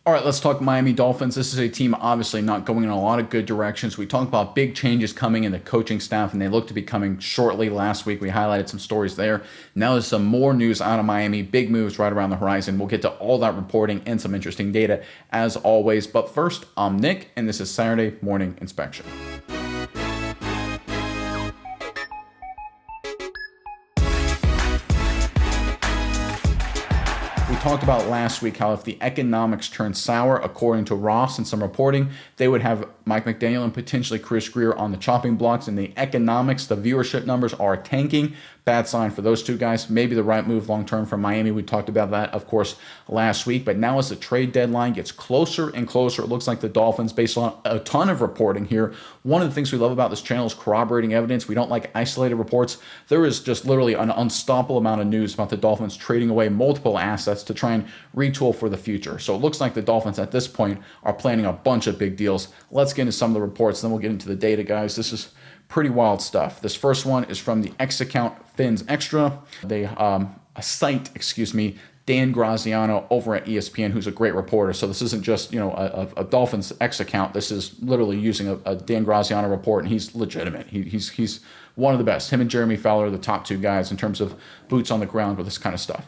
All right, let's talk Miami Dolphins. This is a team obviously not going in a lot of good directions. We talked about big changes coming in the coaching staff, and they look to be coming shortly. Last week, we highlighted some stories there. Now there's some more news out of Miami, big moves right around the horizon. We'll get to all that reporting and some interesting data as always. But first, I'm Nick, and this is Saturday Morning Inspection. We talked about last week how if the economics turn sour, according to Ross and some reporting, they would have Mike McDaniel and potentially Chris Grier on the chopping blocks. And the economics, the viewership numbers are tanking. Bad sign for those two guys. Maybe the right move long term for Miami. We talked about that, of course, last week. But now as the trade deadline gets closer and closer, it looks like the Dolphins, based on a ton of reporting here, one of the things we love about this channel is corroborating evidence. We don't like isolated reports. There is just literally an unstoppable amount of news about the Dolphins trading away multiple assets to try and retool for the future. So it looks like the Dolphins at this point are planning a bunch of big deals. Let's get into some of the reports, then we'll get into the data, guys. This is pretty wild stuff. This first one is from the X account Fins Extra. They cite, Dan Graziano over at ESPN, who's a great reporter. So this isn't just a Dolphins X account. This is literally using a Dan Graziano report, and he's legitimate. He's one of the best. Him and Jeremy Fowler are the top two guys in terms of boots on the ground with this kind of stuff.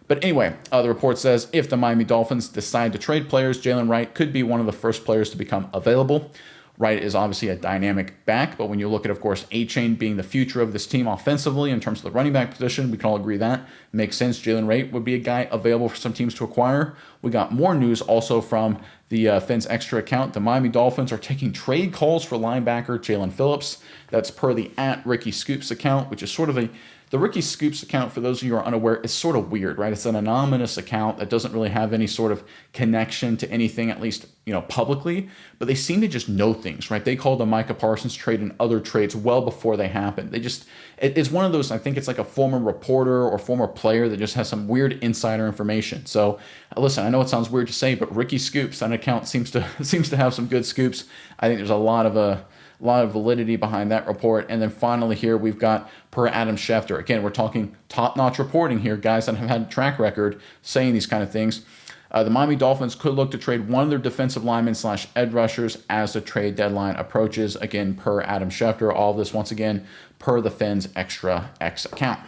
But anyway, the report says if the Miami Dolphins decide to trade players, Jalen Wright could be one of the first players to become available. Wright is obviously a dynamic back, but when you look at, of course, A-Chain being the future of this team offensively in terms of the running back position, we can all agree that makes sense. Jalen Wright would be a guy available for some teams to acquire. We got more news also from the Fins Extra account. The Miami Dolphins are taking trade calls for linebacker Jalen Phillips. That's per the @RickyScoops account, which is sort of the Ricky Scoops account, for those of you who are unaware, is sort of weird, right? It's an anonymous account that doesn't really have any sort of connection to anything, at least, publicly, but they seem to just know things, right? They called the Micah Parsons trade and other trades well before they happened. It's one of those, I think it's like a former reporter or former player that just has some weird insider information. So listen, I know it sounds weird to say, but Ricky Scoops, that account seems to have some good scoops. I think there's a lot of validity behind that report. And then finally here, we've got per Adam Schefter. Again, we're talking top-notch reporting here, guys that have had a track record saying these kind of things. The Miami Dolphins could look to trade one of their defensive linemen / edge rushers as the trade deadline approaches. Again, per Adam Schefter. All of this, once again, per the Fins Extra X account.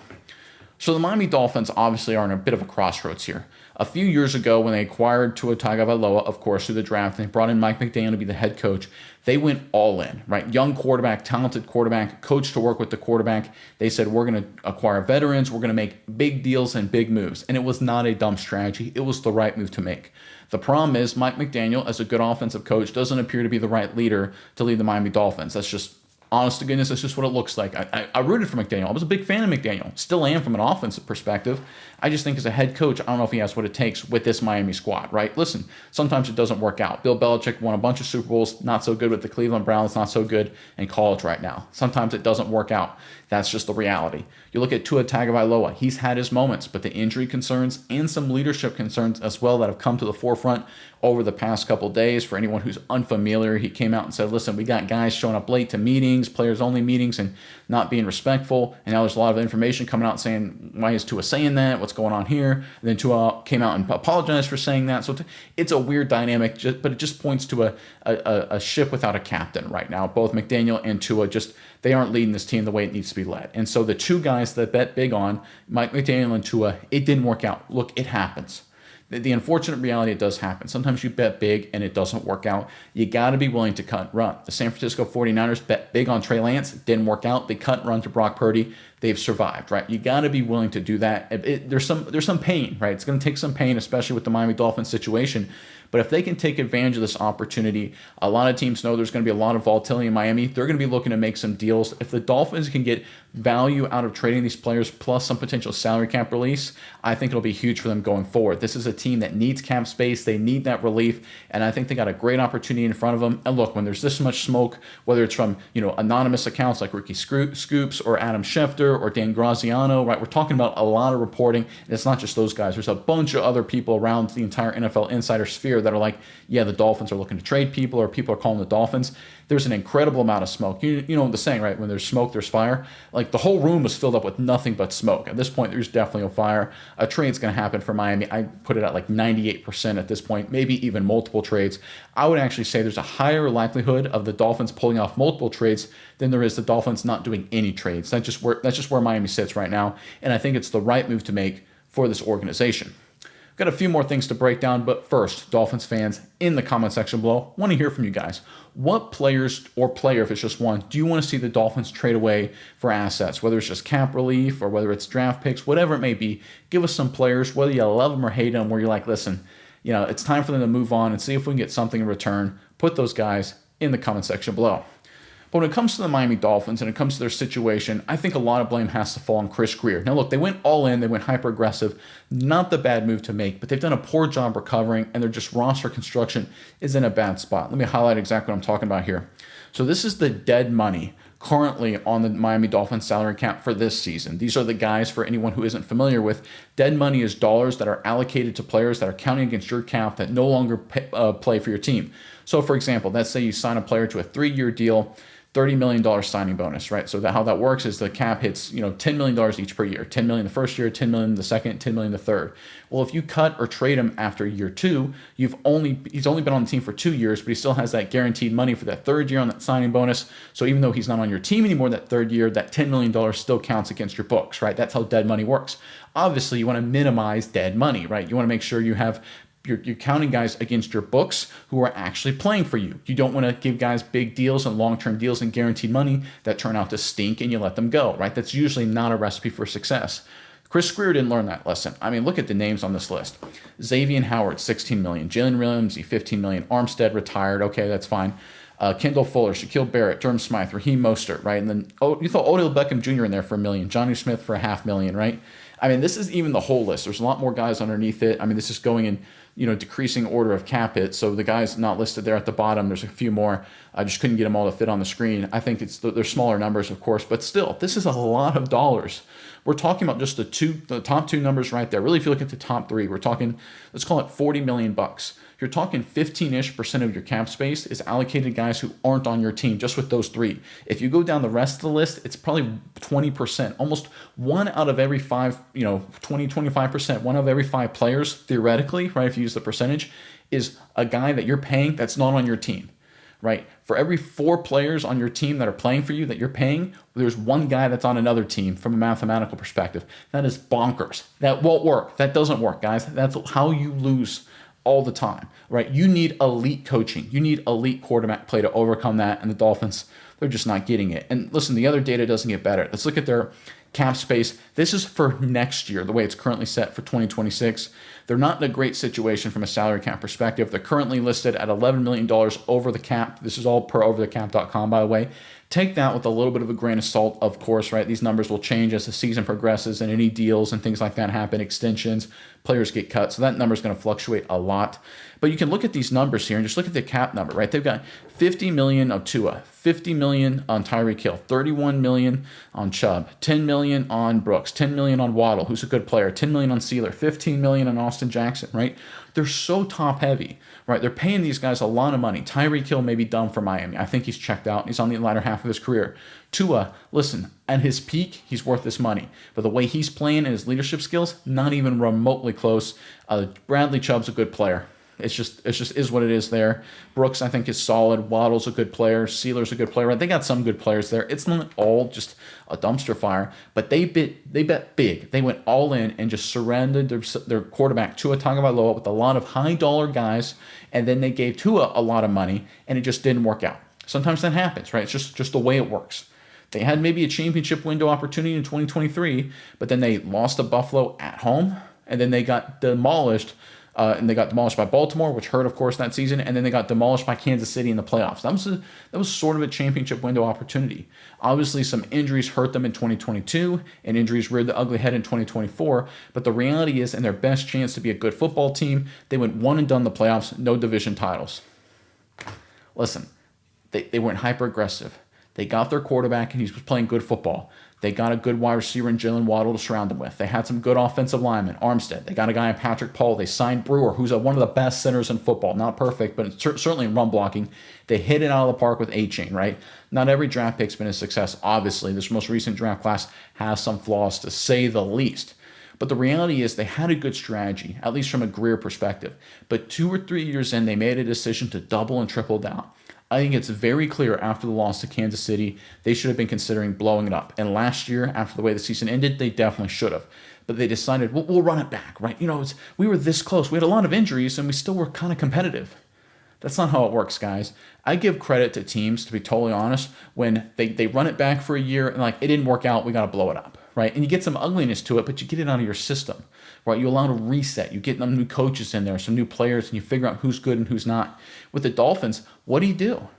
So the Miami Dolphins obviously are in a bit of a crossroads here. A few years ago, when they acquired Tua Tagovailoa, of course, through the draft, and they brought in Mike McDaniel to be the head coach, they went all in, right? Young quarterback, talented quarterback, coach to work with the quarterback. They said, we're going to acquire veterans. We're going to make big deals and big moves. And it was not a dumb strategy. It was the right move to make. The problem is Mike McDaniel, as a good offensive coach, doesn't appear to be the right leader to lead the Miami Dolphins. That's just, honest to goodness, that's just what it looks like. I rooted for McDaniel. I was a big fan of McDaniel. Still am from an offensive perspective. I just think as a head coach, I don't know if he has what it takes with this Miami squad, right? Listen, sometimes it doesn't work out. Bill Belichick won a bunch of Super Bowls, not so good with the Cleveland Browns, not so good in college right now. Sometimes it doesn't work out. That's just the reality. You look at Tua Tagovailoa. He's had his moments, but the injury concerns and some leadership concerns as well that have come to the forefront over the past couple days. For anyone who's unfamiliar, he came out and said, listen, we got guys showing up late to meetings, players-only meetings, and not being respectful. And now there's a lot of information coming out saying, why is Tua saying that? What's going on here? And then Tua came out and apologized for saying that. So it's a weird dynamic, but it just points to a ship without a captain right now. Both McDaniel and Tua they aren't leading this team the way it needs to be led. And so the two guys that bet big on, Mike McDaniel and Tua, it didn't work out. Look, it happens. The unfortunate reality, it does happen. Sometimes you bet big and it doesn't work out. You got to be willing to cut and run. The San Francisco 49ers bet big on Trey Lance. It didn't work out. They cut and run to Brock Purdy. They've survived, right? You got to be willing to do that. There's some pain, right? It's going to take some pain, especially with the Miami Dolphins situation. But if they can take advantage of this opportunity, a lot of teams know there's going to be a lot of volatility in Miami. They're going to be looking to make some deals. If the Dolphins can get value out of trading these players plus some potential salary cap release, I think it'll be huge for them going forward. This is a team that needs cap space. They need that relief, and I think they got a great opportunity in front of them. And look, when there's this much smoke, whether it's from anonymous accounts like Ricky Scoops or Adam Schefter Taylor or Dan Graziano, right? We're talking about a lot of reporting, and it's not just those guys. There's a bunch of other people around the entire NFL insider sphere that are like, yeah, the Dolphins are looking to trade people, or people are calling the Dolphins. There's an incredible amount of smoke. You know the saying, right? When there's smoke, there's fire. Like, the whole room was filled up with nothing but smoke. At this point, there's definitely a fire. A trade's going to happen for Miami. I put it at like 98% at this point, maybe even multiple trades. I would actually say there's a higher likelihood of the Dolphins pulling off multiple trades than there is the Dolphins not doing any trades. That's just where Miami sits right now, and I think it's the right move to make for this organization. Got a few more things to break down, but first, Dolphins fans, in the comment section below, want to hear from you guys. What players or player, if it's just one, do you want to see the Dolphins trade away for assets? Whether it's just cap relief or whether it's draft picks, whatever it may be, give us some players, whether you love them or hate them, where you're like, listen, it's time for them to move on and see if we can get something in return. Put those guys in the comment section below. But when it comes to the Miami Dolphins and it comes to their situation, I think a lot of blame has to fall on Chris Grier. Now, look, they went all in. They went hyper-aggressive. Not the bad move to make, but they've done a poor job recovering, and their just roster construction is in a bad spot. Let me highlight exactly what I'm talking about here. So this is the dead money currently on the Miami Dolphins salary cap for this season. These are the guys, for anyone who isn't familiar with. Dead money is dollars that are allocated to players that are counting against your cap that no longer play for your team. So, for example, let's say you sign a player to a 3-year deal, $30 million signing bonus, right? So how that works is the cap hits, $10 million each per year. $10 million the first year, $10 million the second, $10 million the third. Well, if you cut or trade him after year 2, he's only been on the team for 2 years, but he still has that guaranteed money for that third year on that signing bonus. So even though he's not on your team anymore that third year, that $10 million still counts against your books, right? That's how dead money works. Obviously, you want to minimize dead money, right? You want to make sure you're counting guys against your books who are actually playing for you. You don't want to give guys big deals and long-term deals and guaranteed money that turn out to stink and you let them go, right? That's usually not a recipe for success. Chris Grier didn't learn that lesson. I mean, look at the names on this list. Xavier Howard, $16 million. Jalen Ramsey, $15 million. Armstead retired. Okay, that's fine. Kendall Fuller, Shaquille Barrett, Durham Smythe, Raheem Mostert, right? And then you throw Odell Beckham Jr. in there for $1 million. Johnny Smith for $500,000, right? I mean, this is even the whole list. There's a lot more guys underneath it. I mean, this is going in, decreasing order of cap hit. So the guys not listed there at the bottom, there's a few more. I just couldn't get them all to fit on the screen. I think they're smaller numbers, of course, but still, this is a lot of dollars. We're talking about just the top 2 numbers right there. Really, if you look at the top 3, we're talking, let's call it $40 million. You're talking 15-ish% of your cap space is allocated to guys who aren't on your team, just with those 3. If you go down the rest of the list, it's probably 20%, almost 1 out of every 5, 25%, 1 out of every 5 players, theoretically, right, if you use the percentage, is a guy that you're paying that's not on your team, right? For every 4 players on your team that are playing for you that you're paying, there's 1 guy that's on another team from a mathematical perspective. That is bonkers. That won't work. That doesn't work, guys. That's how you lose all the time, right? You need elite coaching. You need elite quarterback play to overcome that, and the Dolphins, they're just not getting it. And listen, the other data doesn't get better. Let's look at their cap space. This is for next year, the way it's currently set for 2026. They're not in a great situation from a salary cap perspective. They're currently listed at $11 million over the cap. This is all per overthecap.com, by the way. Take that with a little bit of a grain of salt, of course, right? These numbers will change as the season progresses and any deals and things like that happen, extensions, players get cut. So that number is going to fluctuate a lot. But you can look at these numbers here and just look at the cap number, right? They've got $50 million on Tua, $50 million on Tyreek Hill, $31 million on Chubb, $10 million on Brooks, $10 million on Waddle, who's a good player, $10 million on Sealer, $15 million on Austin Jackson, right? They're so top heavy, right? They're paying these guys a lot of money. Tyreek Hill may be done for Miami. I think he's checked out. He's on the latter half of his career. Tua, listen, at his peak, he's worth this money. But the way he's playing and his leadership skills, not even remotely close. Bradley Chubb's a good player. It's just is what it is there. Brooks, I think, is solid. Waddle's a good player. Sealer's a good player. They got some good players there. It's not all just a dumpster fire, but they bet big. They went all in and just surrendered their quarterback, Tua Tagovailoa, with a lot of high-dollar guys, and then they gave Tua a lot of money, and it just didn't work out. Sometimes that happens, right? It's just the way it works. They had maybe a championship window opportunity in 2023, but then they lost to Buffalo at home, and then they got demolished. And they got demolished by Baltimore, which hurt, of course, that season. And then they got demolished by Kansas City in the playoffs. That was sort of a championship window opportunity. Obviously, some injuries hurt them in 2022, and injuries reared the ugly head in 2024. But the reality is, in their best chance to be a good football team, they went one and done the playoffs, no division titles. Listen, they went hyper-aggressive. They got their quarterback, and he was playing good football. They got a good wide receiver in Jalen Waddle to surround him with. They had some good offensive linemen, Armstead. They got a guy in Patrick Paul. They signed Brewer, who's one of the best centers in football. Not perfect, but certainly in run blocking. They hit it out of the park with A-Chain, right? Not every draft pick's been a success. Obviously, this most recent draft class has some flaws, to say the least. But the reality is they had a good strategy, at least from a Greer perspective. But 2 or 3 years in, they made a decision to double and triple down. I think it's very clear after the loss to Kansas City, they should have been considering blowing it up. And last year, after the way the season ended, they definitely should have. But they decided, we'll run it back, right? We were this close. We had a lot of injuries, and we still were kind of competitive. That's not how it works, guys. I give credit to teams, to be totally honest, when they run it back for a year and it didn't work out, we got to blow it up, right? And you get some ugliness to it, but you get it out of your system, right? You allow it to reset. You get some new coaches in there, some new players, and you figure out who's good and who's not. With the Dolphins, what do you do?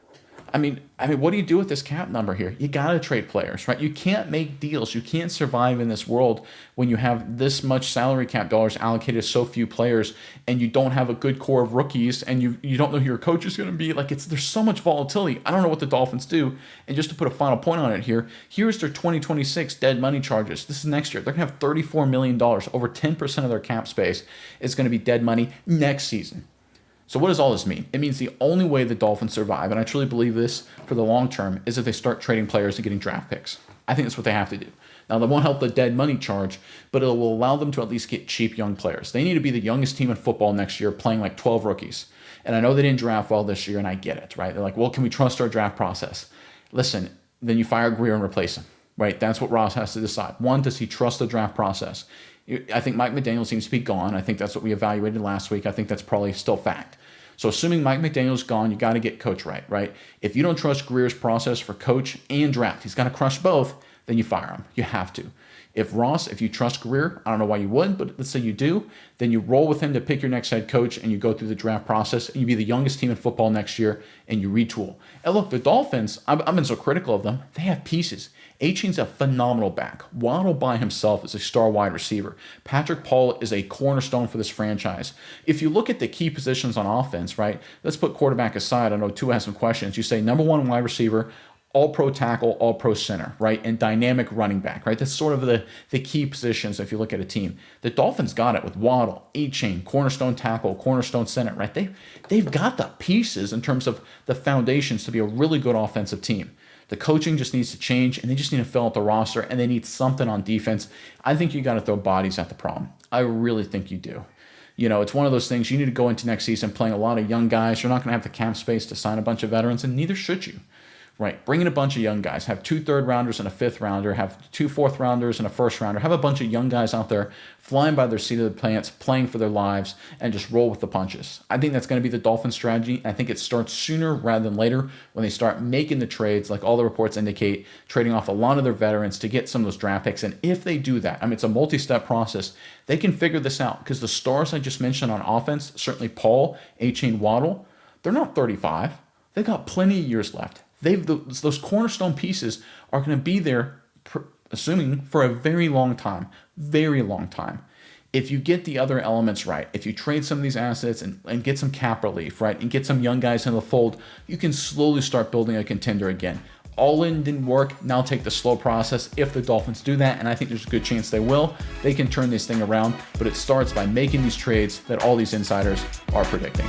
I mean, what do you do with this cap number here? You got to trade players, right? You can't make deals. You can't survive in this world when you have this much salary cap dollars allocated to so few players, and you don't have a good core of rookies, and you don't know who your coach is going to be. There's so much volatility. I don't know what the Dolphins do. And just to put a final point on it here's their 2026 dead money charges. This is next year. They're going to have $34 million. Over 10% of their cap space is going to be dead money next season. So what does all this mean? It means the only way the Dolphins survive, and I truly believe this for the long term, is if they start trading players and getting draft picks. I think that's what they have to do. Now, that won't help the dead money charge, but it will allow them to at least get cheap young players. They need to be the youngest team in football next year, playing 12 rookies. And I know they didn't draft well this year, and I get it, right? They're well, can we trust our draft process? Listen, then you fire Greer and replace him, right? That's what Ross has to decide. One, does he trust the draft process? I think Mike McDaniel seems to be gone. I think that's what we evaluated last week. I think that's probably still fact. So assuming Mike McDaniel's gone, you got to get coach right? If you don't trust Greer's process for coach and draft, he's got to crush both, then you fire him. You have to. If you trust Greer, I don't know why you wouldn't, but let's say you do, then you roll with him to pick your next head coach and you go through the draft process and you be the youngest team in football next year and you retool. And look, the Dolphins, I've been so critical of them, they have pieces. A-Chain's a phenomenal back. Waddle by himself is a star wide receiver. Patrick Paul is a cornerstone for this franchise. If you look at the key positions on offense, right, let's put quarterback aside. I know Tua has some questions. You say number one wide receiver, all-pro tackle, all-pro center, right, and dynamic running back, right? That's sort of the key positions if you look at a team. The Dolphins got it with Waddle, A-Chain, cornerstone tackle, cornerstone center, right? They've got the pieces in terms of the foundations to be a really good offensive team. The coaching just needs to change, and they just need to fill out the roster, and they need something on defense. I think you got to throw bodies at the problem. I really think you do. It's one of those things, you need to go into next season playing a lot of young guys. You're not going to have the cap space to sign a bunch of veterans, and neither should you. Right, bring in a bunch of young guys. Have 2 third-rounders and a 5th rounder. Have 2 4th-rounders and a 1st-rounder. Have a bunch of young guys out there flying by their seat of the pants, playing for their lives, and just roll with the punches. I think that's going to be the Dolphins' strategy. I think it starts sooner rather than later when they start making the trades, like all the reports indicate, trading off a lot of their veterans to get some of those draft picks. And if they do that, it's a multi-step process. They can figure this out because the stars I just mentioned on offense, certainly Paul, A-Chain, Waddle, they're not 35. They've got plenty of years left. Those cornerstone pieces are going to be there, assuming, for a very long time. Very long time. If you get the other elements right, if you trade some of these assets and get some cap relief, right, and get some young guys in the fold, you can slowly start building a contender again. All in didn't work. Now take the slow process. If the Dolphins do that, and I think there's a good chance they will, they can turn this thing around. But it starts by making these trades that all these insiders are predicting.